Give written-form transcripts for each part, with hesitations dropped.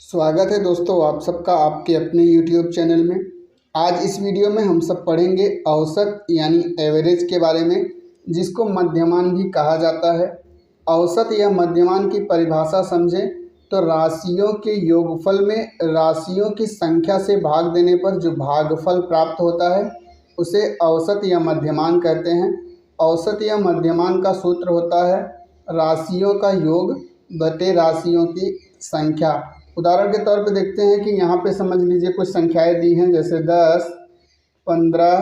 स्वागत है दोस्तों आप सबका आपके अपने YouTube चैनल में। आज इस वीडियो में हम सब पढ़ेंगे औसत यानी एवरेज के बारे में, जिसको मध्यमान भी कहा जाता है। औसत या मध्यमान की परिभाषा समझें तो राशियों के योगफल में राशियों की संख्या से भाग देने पर जो भागफल प्राप्त होता है उसे औसत या मध्यमान कहते हैं। औसत या मध्यमान का सूत्र होता है राशियों का योग बटे राशियों की संख्या। उदाहरण के तौर पे देखते हैं कि यहाँ पे समझ लीजिए कुछ संख्याएं दी हैं, जैसे 10, 15,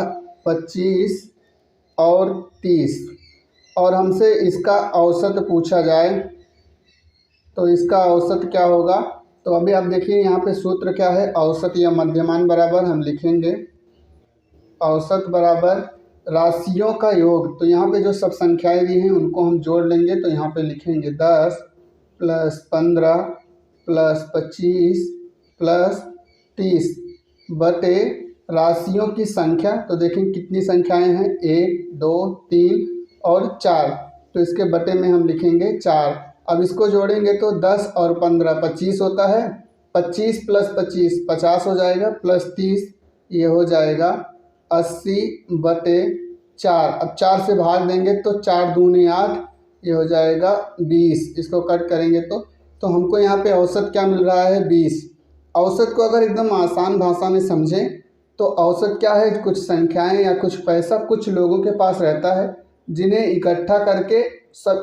25 और 30, और हमसे इसका औसत पूछा जाए तो इसका औसत क्या होगा। तो अभी आप देखिए यहाँ पे सूत्र क्या है, औसत या मध्यमान बराबर हम लिखेंगे औसत बराबर राशियों का योग। तो यहाँ पे जो सब संख्याएं दी हैं उनको हम जोड़ लेंगे, तो यहाँ पे लिखेंगे 10 + 15 + 25 + 30 बटे राशियों की संख्या। तो देखें कितनी संख्याएं हैं, 1, 2, 3 और 4, तो इसके बटे में हम लिखेंगे 4। अब इसको जोड़ेंगे तो 10 और 15 25 होता है, 25 + 25 50 हो जाएगा, + 30 ये हो जाएगा 80 बटे 4। अब 4 से भाग देंगे तो 4 दूनी 8, ये हो जाएगा 20। इसको कट करेंगे तो हमको यहाँ पे औसत क्या मिल रहा है, 20। औसत को अगर एकदम आसान भाषा में समझें तो औसत क्या है, कुछ संख्याएं या कुछ पैसा कुछ लोगों के पास रहता है जिन्हें इकट्ठा करके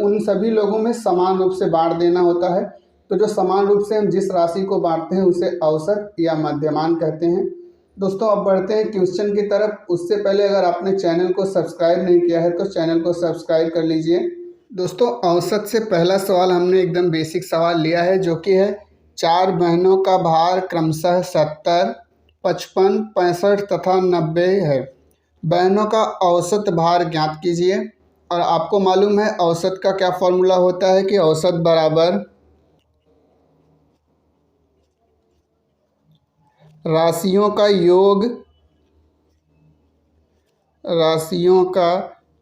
उन सभी लोगों में समान रूप से बांट देना होता है। तो जो समान रूप से हम जिस राशि को बांटते हैं उसे औसत या मध्यमान कहते हैं। दोस्तों अब बढ़ते हैं क्वेश्चन की तरफ। उससे पहले अगर आपने चैनल को सब्सक्राइब नहीं किया है तो चैनल को सब्सक्राइब कर लीजिए। दोस्तों औसत से पहला सवाल हमने एकदम बेसिक सवाल लिया है, जो कि है 4 बहनों का भार क्रमशः 70, 55, 65 तथा 90 है। बहनों का औसत भार ज्ञात कीजिए। और आपको मालूम है औसत का क्या फॉर्मूला होता है कि औसत बराबर राशियों का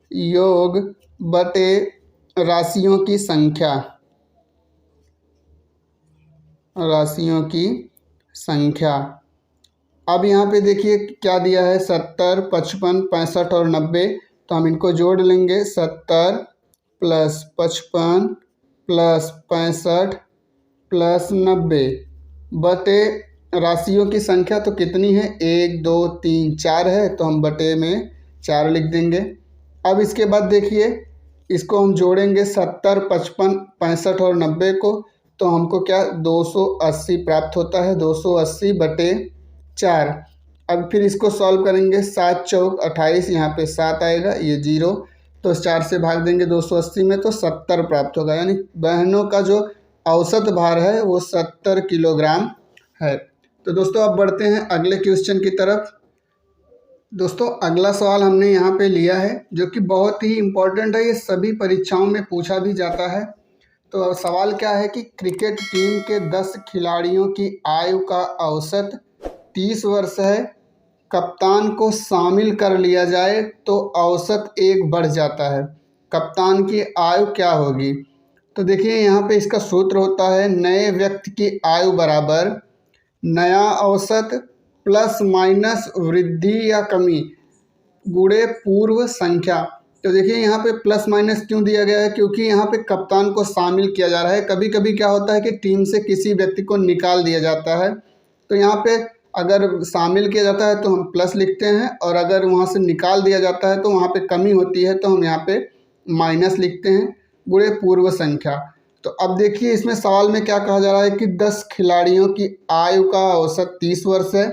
योग बटे राशियों की संख्या। अब यहाँ पे देखिए क्या दिया है, 70, 55, 65 और 90, तो हम इनको जोड़ लेंगे। 70 + 55 + 65 + 90 बटे राशियों की संख्या तो कितनी है, 1, 2, 3, 4 है, तो हम बटे में 4 लिख देंगे। अब इसके बाद देखिए इसको हम जोड़ेंगे 70, 55, 65 और 90 को, तो हमको क्या 280 प्राप्त होता है, 280 बटे 4। अब फिर इसको सॉल्व करेंगे, 7 चौक 28, यहाँ पे 7 आएगा, ये 0, तो 4 से भाग देंगे 280 में तो 70 प्राप्त होगा। यानी बहनों का जो औसत भार है वो 70 किलोग्राम है। तो दोस्तों अब बढ़ते हैं अगले क्वेश्चन की तरफ। दोस्तों अगला सवाल हमने यहाँ पे लिया है जो कि बहुत ही इम्पोर्टेंट है, ये सभी परीक्षाओं में पूछा भी जाता है। तो सवाल क्या है कि क्रिकेट टीम के 10 खिलाड़ियों की आयु का औसत 30 वर्ष है, कप्तान को शामिल कर लिया जाए तो औसत 1 बढ़ जाता है। कप्तान की आयु क्या होगी। तो देखिए यहाँ पे इसका सूत्र होता है नए व्यक्ति की आयु बराबर नया औसत प्लस माइनस वृद्धि या कमी गुणे पूर्व संख्या। तो देखिए यहाँ पे प्लस माइनस क्यों दिया गया है, क्योंकि यहाँ पे कप्तान को शामिल किया जा रहा है। कभी कभी क्या होता है कि टीम से किसी व्यक्ति को निकाल दिया जाता है, तो यहाँ पे अगर शामिल किया जाता है तो हम प्लस लिखते हैं, और अगर वहाँ से निकाल दिया जाता है तो वहाँ पे कमी होती है तो हम यहाँ पे माइनस लिखते हैं, गुणे पूर्व संख्या। तो अब देखिए इसमें सवाल में क्या कहा जा रहा है कि 10 खिलाड़ियों की आयु का औसत 30 वर्ष है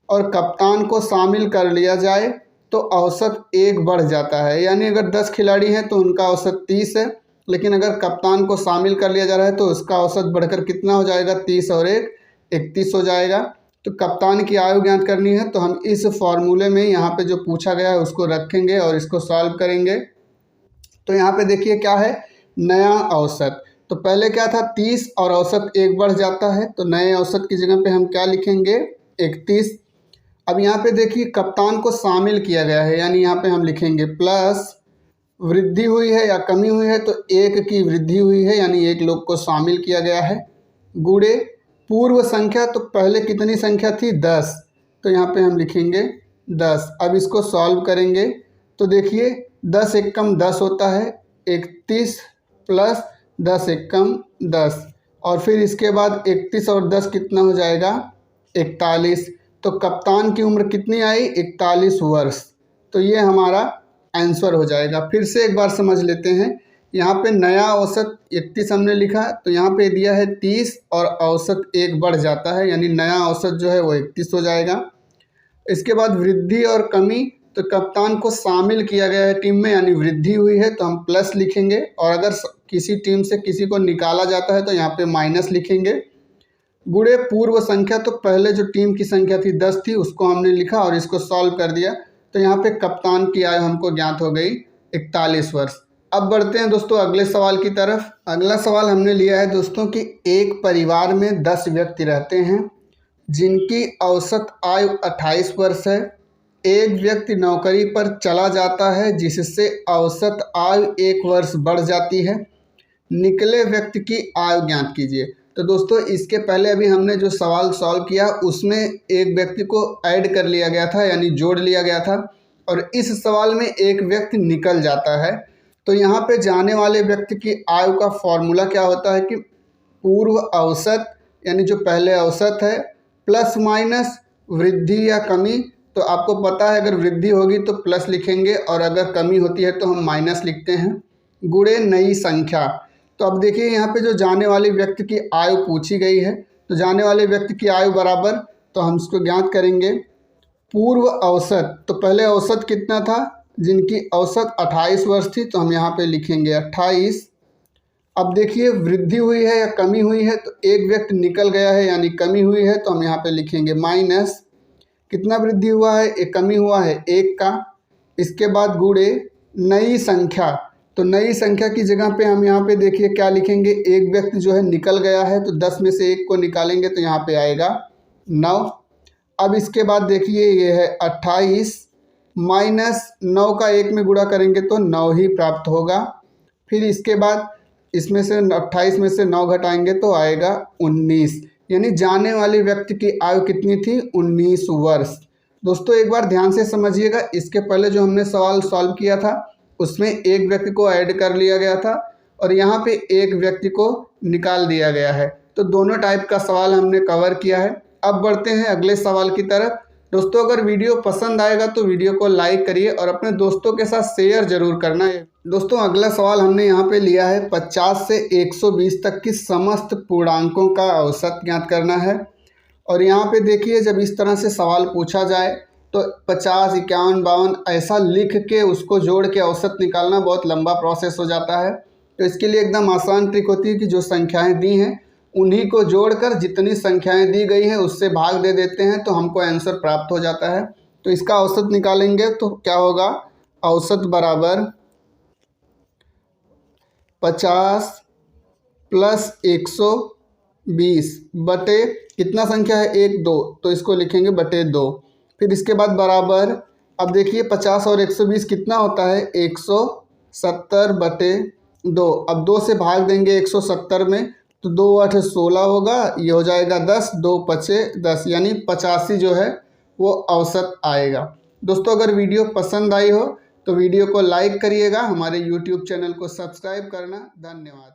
और कप्तान को शामिल कर लिया जाए तो औसत 1 बढ़ जाता है। यानी अगर 10 खिलाड़ी हैं तो उनका औसत 30 है, लेकिन अगर कप्तान को शामिल कर लिया जा रहा है तो उसका औसत बढ़कर कितना हो जाएगा, 30 और 1 31 हो जाएगा। तो कप्तान की आयु ज्ञात करनी है तो हम इस फॉर्मूले में यहाँ पे जो पूछा गया है उसको रखेंगे और इसको सॉल्व करेंगे। तो यहाँ पे देखिए क्या है, नया औसत। तो पहले क्या था 30 और औसत 1 बढ़ जाता है, तो नए औसत की जगह पे हम क्या लिखेंगे 31। अब यहाँ पे देखिए कप्तान को शामिल किया गया है, यानी यहाँ पे हम लिखेंगे प्लस वृद्धि हुई है या कमी हुई है, तो 1 की वृद्धि हुई है यानी 1 लोग को शामिल किया गया है, गुणे पूर्व संख्या, तो पहले कितनी संख्या थी 10, तो यहाँ पे हम लिखेंगे 10। अब इसको सॉल्व करेंगे तो देखिए 10 एकम 10 होता है, 31 प्लस 10 एकम 10, और फिर इसके बाद 31 और 10 कितना हो जाएगा 41। तो कप्तान की उम्र कितनी आई 41 वर्ष। तो ये हमारा आंसर हो जाएगा। फिर से एक बार समझ लेते हैं। यहाँ पे नया औसत 31 हमने लिखा, तो यहाँ पे दिया है 30 और औसत 1 बढ़ जाता है, यानी नया औसत जो है वो 31 हो जाएगा। इसके बाद वृद्धि और कमी, तो कप्तान को शामिल किया गया है टीम में, यानी वृद्धि हुई है तो हम प्लस लिखेंगे, और अगर किसी टीम से किसी को निकाला जाता है तो यहाँ पे माइनस लिखेंगे। गुणे पूर्व संख्या, तो पहले जो टीम की संख्या थी 10 थी, उसको हमने लिखा और इसको सॉल्व कर दिया, तो यहाँ पे कप्तान की आयु हमको ज्ञात हो गई 41 वर्ष। अब बढ़ते हैं दोस्तों अगले सवाल की तरफ। अगला सवाल हमने लिया है दोस्तों कि एक परिवार में 10 व्यक्ति रहते हैं जिनकी औसत आयु 28 वर्ष है। एक व्यक्ति नौकरी पर चला जाता है जिससे औसत आयु 1 वर्ष बढ़ जाती है। निकले व्यक्ति की आयु ज्ञात कीजिए। तो दोस्तों इसके पहले अभी हमने जो सवाल सॉल्व किया उसमें एक व्यक्ति को ऐड कर लिया गया था, यानी जोड़ लिया गया था, और इस सवाल में एक व्यक्ति निकल जाता है। तो यहाँ पे जाने वाले व्यक्ति की आयु का फॉर्मूला क्या होता है कि पूर्व औसत, यानी जो पहले औसत है, प्लस माइनस वृद्धि या कमी। तो आपको पता है अगर वृद्धि होगी तो प्लस लिखेंगे और अगर कमी होती है तो हम माइनस लिखते हैं, गुणे नई संख्या। तो अब देखिए यहाँ पे जो जाने वाले व्यक्ति की आयु पूछी गई है, तो जाने वाले व्यक्ति की आयु बराबर, तो हम इसको ज्ञात करेंगे पूर्व औसत। तो पहले औसत कितना था, जिनकी औसत 28 वर्ष थी, तो हम यहाँ पे लिखेंगे 28। अब देखिए वृद्धि हुई है या कमी हुई है, तो एक व्यक्ति निकल गया है यानी कमी हुई है, तो हम यहाँ पे लिखेंगे माइनस। कितना वृद्धि हुआ है, एक कमी हुआ है 1 का। इसके बाद गुणे नई संख्या, तो नई संख्या की जगह पे हम यहाँ पे देखिए क्या लिखेंगे, एक व्यक्ति जो है निकल गया है तो 10 में से 1 को निकालेंगे तो यहाँ पे आएगा 9। अब इसके बाद देखिए ये है 28 माइनस 9 का 1 में गुणा करेंगे तो 9 ही प्राप्त होगा। फिर इसके बाद इसमें से 28 में से 9 घटाएंगे तो आएगा 19, यानी जाने वाले व्यक्ति की आयु कितनी थी 19 वर्ष। दोस्तों एक बार ध्यान से समझिएगा, इसके पहले जो हमने सवाल सॉल्व किया था उसमें एक व्यक्ति को ऐड कर लिया गया था और यहाँ पे एक व्यक्ति को निकाल दिया गया है। तो दोनों टाइप का सवाल हमने कवर किया है। अब बढ़ते हैं अगले सवाल की तरफ। दोस्तों अगर वीडियो पसंद आएगा तो वीडियो को लाइक करिए और अपने दोस्तों के साथ शेयर जरूर करना है। दोस्तों अगला सवाल हमने यहाँ पे लिया है 50 से 120 तक की समस्त पूर्णांकों का औसत ज्ञात करना है। और यहाँ पे देखिए जब इस तरह से सवाल पूछा जाए तो 50, 51, 52 ऐसा लिख के उसको जोड़ के औसत निकालना बहुत लंबा प्रोसेस हो जाता है। तो इसके लिए एकदम आसान ट्रिक होती है कि जो संख्याएं दी हैं उन्हीं को जोड़कर जितनी संख्याएं दी गई हैं उससे भाग दे देते हैं तो हमको आंसर प्राप्त हो जाता है। तो इसका औसत निकालेंगे तो क्या होगा, औसत बराबर 50 प्लस 120 बटे कितना संख्या है 1, 2, तो इसको लिखेंगे बटे 2। फिर इसके बाद बराबर, अब देखिए 50 और 120 कितना होता है 170 बटे 2। अब 2 से भाग देंगे 170 में तो 2 8 16 होगा, ये हो जाएगा 10, 2 पचे 10, यानी 85 जो है वो औसत आएगा। दोस्तों अगर वीडियो पसंद आई हो तो वीडियो को लाइक करिएगा, हमारे YouTube चैनल को सब्सक्राइब करना। धन्यवाद।